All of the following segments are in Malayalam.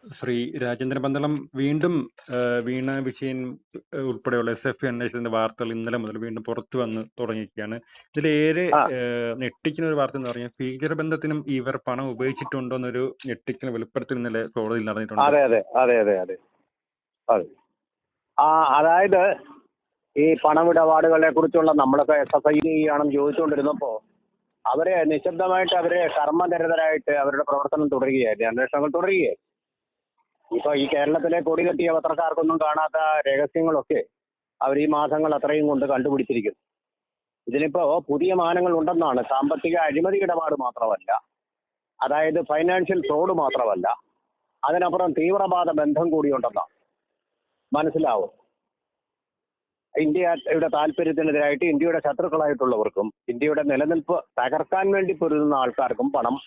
ശ്രീ രാജേന്ദ്രൻ പന്തളം വീണ്ടും വീണ വിജയൻ ഉൾപ്പെടെയുള്ള SFI അന്വേഷണത്തിന്റെ വാർത്തകൾ ഇന്നലെ മുതൽ വീണ്ടും പുറത്തു വന്ന് തുടങ്ങിയിരിക്കുകയാണ്. ഇതിലേറെ ഞെട്ടിക്കുന്ന ഒരു വാർത്ത എന്ന് പറഞ്ഞാൽ ഭീകരബന്ധത്തിനും ഇവർ പണം ഉപയോഗിച്ചിട്ടുണ്ടോ എന്നൊരു ഞെട്ടിക്കുന്ന വെളിപ്പെടുത്തൽ ഇന്നലെ കോടതിയിൽ നടന്നിട്ടുണ്ട്. അതെ. അതായത് ഈ പണമിടപാടുകളെ കുറിച്ചുള്ള നമ്മളൊക്കെ SFI ആണെന്ന് ചോദിച്ചുകൊണ്ടിരുന്നപ്പോ അവരെ നിശബ്ദമായിട്ട് അവരെ കർമ്മനിരതരായിട്ട് അവരുടെ പ്രവർത്തനം തുടരുകയായിരുന്നു, അന്വേഷണങ്ങൾ തുടരുകയായി. ഇപ്പൊ ഈ കേരളത്തിലെ കൊടി കെട്ടിയ പത്രക്കാർക്കൊന്നും കാണാത്ത രഹസ്യങ്ങളൊക്കെ അവർ ഈ മാസങ്ങൾ അത്രയും കൊണ്ട് കണ്ടുപിടിച്ചിരിക്കുന്നു. ഇതിനിപ്പോ പുതിയ മാനങ്ങൾ ഉണ്ടെന്നാണ്. സാമ്പത്തിക അഴിമതി ഇടപാട് മാത്രമല്ല, അതായത് ഫൈനാൻഷ്യൽ ഫ്രോഡ് മാത്രമല്ല, അതിനപ്പുറം തീവ്രവാദ ബന്ധം കൂടിയുണ്ടെന്നാണ് മനസ്സിലാവും. ഇന്ത്യയുടെ താല്പര്യത്തിനെതിരായിട്ട് ഇന്ത്യയുടെ ശത്രുക്കളായിട്ടുള്ളവർക്കും ഇന്ത്യയുടെ നിലനിൽപ്പ് തകർക്കാൻ വേണ്ടി പൊരുതുന്ന ആൾക്കാർക്കും പണം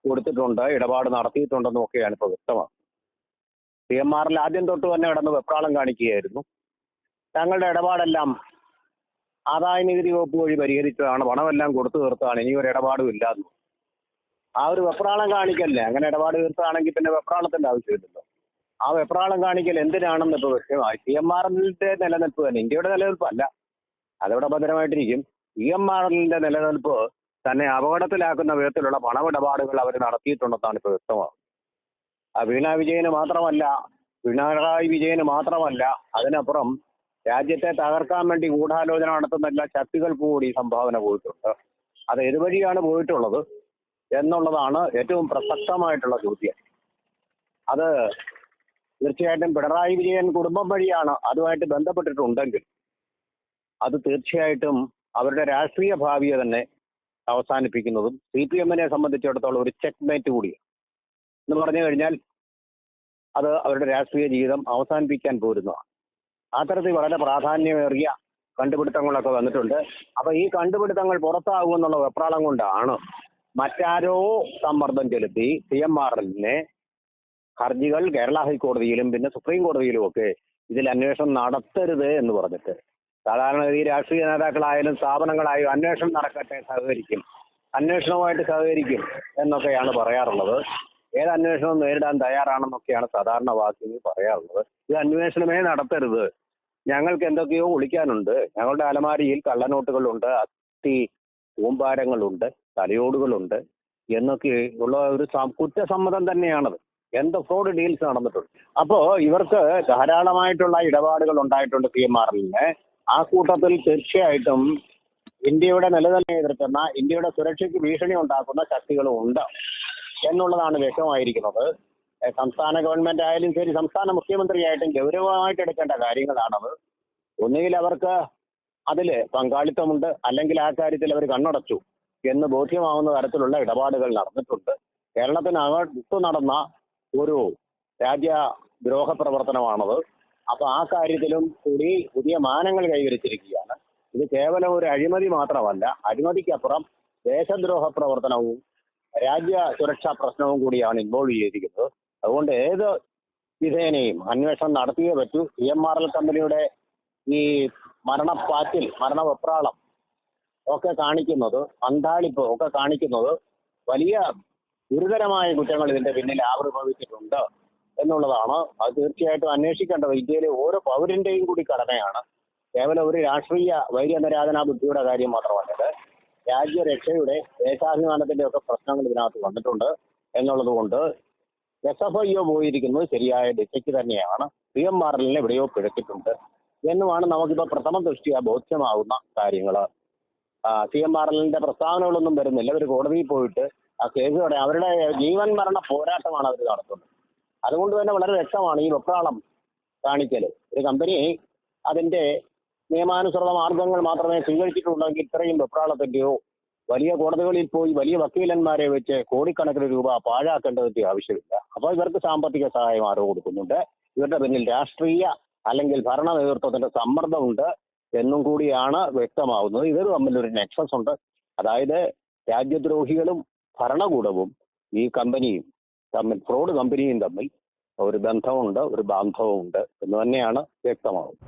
കൊടുത്തിട്ടുണ്ട്, ഇടപാട് നടത്തിയിട്ടുണ്ടെന്നും ഒക്കെയാണ് ഇപ്പോൾ വ്യക്തമാണ്. CMRൽ ആദ്യം തൊട്ട് തന്നെ കിടന്ന് വെപ്രാളം കാണിക്കുകയായിരുന്നു. തങ്ങളുടെ ഇടപാടെല്ലാം ആദായ നികുതി വകുപ്പ് വഴി പരിഹരിച്ചതാണ്, പണമെല്ലാം കൊടുത്തു തീർത്താണ്, ഇനി ഒരു ഇടപാടും ഇല്ലാന്ന്. ആ ഒരു വെപ്രാളം കാണിക്കല്ലേ. അങ്ങനെ ഇടപാട് തീർത്താണെങ്കിൽ പിന്നെ വെപ്രാളത്തിന്റെ ആവശ്യമില്ലല്ലോ. ആ വെപ്രാളം കാണിക്കൽ എന്തിനാണെന്ന് ഇപ്പോൾ വ്യക്തമായി. CMRലിന്റെ നിലനിൽപ്പ് തന്നെ, ഇന്ത്യയുടെ നിലനിൽപ്പല്ല, അതവിടെ ഭദ്രമായിട്ടിരിക്കും. CMRലിന്റെ നിലനിൽപ്പ് തന്നെ അപകടത്തിലാക്കുന്ന വിധത്തിലുള്ള പണമിടപാടുകൾ അവർ നടത്തിയിട്ടുണ്ടെന്നാണ് ഇപ്പോൾ വ്യക്തമാകുന്നത്. പിണറായി വിജയന് മാത്രമല്ല, അതിനപ്പുറം രാജ്യത്തെ തകർക്കാൻ വേണ്ടി ഗൂഢാലോചന നടത്തുന്ന എല്ലാ ശക്തികൾക്ക് കൂടി സംഭാവന പോയിട്ടുണ്ട്. അത് ഏതുവഴിയാണ് പോയിട്ടുള്ളത് എന്നുള്ളതാണ് ഏറ്റവും പ്രസക്തമായിട്ടുള്ള ചോദ്യം. അത് തീർച്ചയായിട്ടും പിണറായി വിജയൻ കുടുംബം വഴിയാണ് അതുമായിട്ട് ബന്ധപ്പെട്ടിട്ടുണ്ടെങ്കിൽ അത് തീർച്ചയായിട്ടും അവരുടെ രാഷ്ട്രീയ ഭാവിയെ തന്നെ അവസാനിപ്പിക്കുന്നതും CPMനെ സംബന്ധിച്ചിടത്തോളം ഒരു ചെക്ക് മേറ്റ് കൂടിയാണ് എന്ന് പറഞ്ഞു കഴിഞ്ഞാൽ അത് അവരുടെ രാഷ്ട്രീയ ജീവിതം അവസാനിപ്പിക്കാൻ പോരുന്നതാണ്. ആ തരത്തിൽ വളരെ പ്രാധാന്യമേറിയ കണ്ടുപിടുത്തങ്ങളൊക്കെ വന്നിട്ടുണ്ട്. അപ്പൊ ഈ കണ്ടുപിടുത്തങ്ങൾ പുറത്താകുമെന്നുള്ള വെപ്രാളം കൊണ്ടാണ് മറ്റാരോ സമ്മർദ്ദം ചെലുത്തി CMRലിനെ ഹർജികൾ കേരള ഹൈക്കോടതിയിലും പിന്നെ സുപ്രീം കോടതിയിലും ഒക്കെ ഇതിൽ അന്വേഷണം നടത്തരുത് എന്ന് പറഞ്ഞിട്ട്. സാധാരണ ഈ രാഷ്ട്രീയ നേതാക്കളായാലും സ്ഥാപനങ്ങളായാലും അന്വേഷണം നടക്കട്ടെ, അന്വേഷണവുമായിട്ട് സഹകരിക്കും എന്നൊക്കെയാണ് പറയാറുള്ളത്. ഏത് അന്വേഷണവും നേരിടാൻ തയ്യാറാണെന്നൊക്കെയാണ് സാധാരണ വാക്കിൽ പറയാറുള്ളത്. ഇത് അന്വേഷണമേ നടത്തരുത്, ഞങ്ങൾക്ക് എന്തൊക്കെയോ ഒളിക്കാനുണ്ട്, ഞങ്ങളുടെ അലമാരിയിൽ കള്ളനോട്ടുകളുണ്ട്, അസ്ഥി കൂമ്പാരങ്ങളുണ്ട്, തലയോടുകളുണ്ട് എന്നൊക്കെ ഉള്ള ഒരു കുറ്റസമ്മതം തന്നെയാണത്. എന്ത് ഫ്രോഡ് ഡീൽസ് നടന്നിട്ടുണ്ട്. അപ്പോ ഇവർക്ക് ധാരാളമായിട്ടുള്ള ഇടപാടുകൾ ഉണ്ടായിട്ടുണ്ട് CMRലിന്. ആ കൂട്ടത്തിൽ തീർച്ചയായിട്ടും ഇന്ത്യയുടെ നിലനിൽപ്പിനെ എതിർക്കുന്ന, ഇന്ത്യയുടെ സുരക്ഷയ്ക്ക് ഭീഷണി ഉണ്ടാക്കുന്ന ശക്തികളും ഉണ്ട് എന്നുള്ളതാണ് വ്യക്തമായിരിക്കുന്നത്. സംസ്ഥാന ഗവൺമെന്റ് ആയാലും ശരി, സംസ്ഥാന മുഖ്യമന്ത്രിയായിട്ടും ഗൗരവമായിട്ട് എടുക്കേണ്ട കാര്യങ്ങളാണത്. ഒന്നുകിൽ അവർക്ക് അതിൽ പങ്കാളിത്തമുണ്ട്, അല്ലെങ്കിൽ ആ കാര്യത്തിൽ അവർ കണ്ണടച്ചു എന്ന് ബോധ്യമാവുന്ന തരത്തിലുള്ള ഇടപാടുകൾ നടന്നിട്ടുണ്ട്. കേരളത്തിനകത്ത് നടന്ന ഒരു രാജ്യദ്രോഹ പ്രവർത്തനമാണത്. അപ്പൊ ആ കാര്യത്തിലും കൂടി പുതിയ മാനങ്ങൾ കൈവരിച്ചിരിക്കുകയാണ്. ഇത് കേവലം ഒരു അഴിമതി മാത്രമല്ല, അഴിമതിക്കപ്പുറം ദേശദ്രോഹ പ്രവർത്തനവും രാജ്യ സുരക്ഷാ പ്രശ്നവും കൂടിയാണ് ഇൻവോൾവ് ചെയ്തിരിക്കുന്നത്. അതുകൊണ്ട് ഏത് വിധേനയും അന്വേഷണം നടത്തിയേ പറ്റൂ. CMRL കമ്പനിയുടെ ഈ മരണവെപ്രാളം ഒക്കെ കാണിക്കുന്നത്, അന്താളിപ്പ് ഒക്കെ കാണിക്കുന്നത് വലിയ ഗുരുതരമായ കുറ്റങ്ങൾ ഇതിന്റെ പിന്നിൽ ആവിർഭവിച്ചിട്ടുണ്ട് എന്നുള്ളതാണ്. അത് തീർച്ചയായിട്ടും അന്വേഷിക്കേണ്ടത് ഇന്ത്യയിലെ ഓരോ പൗരന്റെയും കൂടി കടമയാണ്. കേവലം ഒരു രാഷ്ട്രീയ വൈര്യനിരാധനാ ബുദ്ധിയുടെ കാര്യം മാത്രമല്ല, രാജ്യരക്ഷയുടെ, ദേശാഭിമാനത്തിന്റെ ഒക്കെ പ്രശ്നങ്ങൾ ഇതിനകത്ത് വന്നിട്ടുണ്ട് എന്നുള്ളത് കൊണ്ട് SFI പോയിരിക്കുന്നത് ശരിയായ ദിശയ്ക്ക് തന്നെയാണ്. CMRലിനെ എവിടെയോ പിഴച്ചിട്ടുണ്ട് എന്നുമാണ് നമുക്കിപ്പോൾ പ്രഥമ ദൃഷ്ടിയ ബോധ്യമാകുന്ന കാര്യങ്ങൾ. CMRലിന്റെ പ്രസ്താവനകളൊന്നും വരുന്നില്ല. അവർ കോടതിയിൽ പോയിട്ട് ആ കേസുകളുടെ അവരുടെ ജീവൻ മരണ പോരാട്ടമാണ് അവർ നടത്തുന്നത്. അതുകൊണ്ട് തന്നെ വളരെ വ്യക്തമാണ് ഈ വെപ്രാളം കാണിക്കൽ. ഒരു കമ്പനി അതിന്റെ നിയമാനുസൃത മാർഗങ്ങൾ മാത്രമേ സ്വീകരിച്ചിട്ടുണ്ടെങ്കിൽ ഇത്രയും വെപ്രാളത്തിന്റെയോ വലിയ കോടതികളിൽ പോയി വലിയ വക്കീലന്മാരെ വെച്ച് കോടിക്കണക്കിന് രൂപ പാഴാക്കേണ്ടതിന്റെ ആവശ്യമില്ല. അപ്പോൾ ഇവർക്ക് സാമ്പത്തിക സഹായം ആരോ കൊടുക്കുന്നുണ്ട്, ഇവരുടെ പിന്നിൽ രാഷ്ട്രീയ അല്ലെങ്കിൽ ഭരണ നേതൃത്വത്തിന്റെ സമ്മർദ്ദമുണ്ട് എന്നും കൂടിയാണ് വ്യക്തമാവുന്നത്. ഇവർ തമ്മിലൊരു നെക്സസ് ഉണ്ട്. അതായത് രാജ്യദ്രോഹികളും ഭരണകൂടവും ഈ കമ്പനിയും തമ്മിൽ, ഫ്രോഡ് കമ്പനിയും തമ്മിൽ ഒരു ബന്ധമുണ്ട്, ഒരു ബാന്ധവമുണ്ട് എന്ന് തന്നെയാണ് വ്യക്തമാവുന്നത്.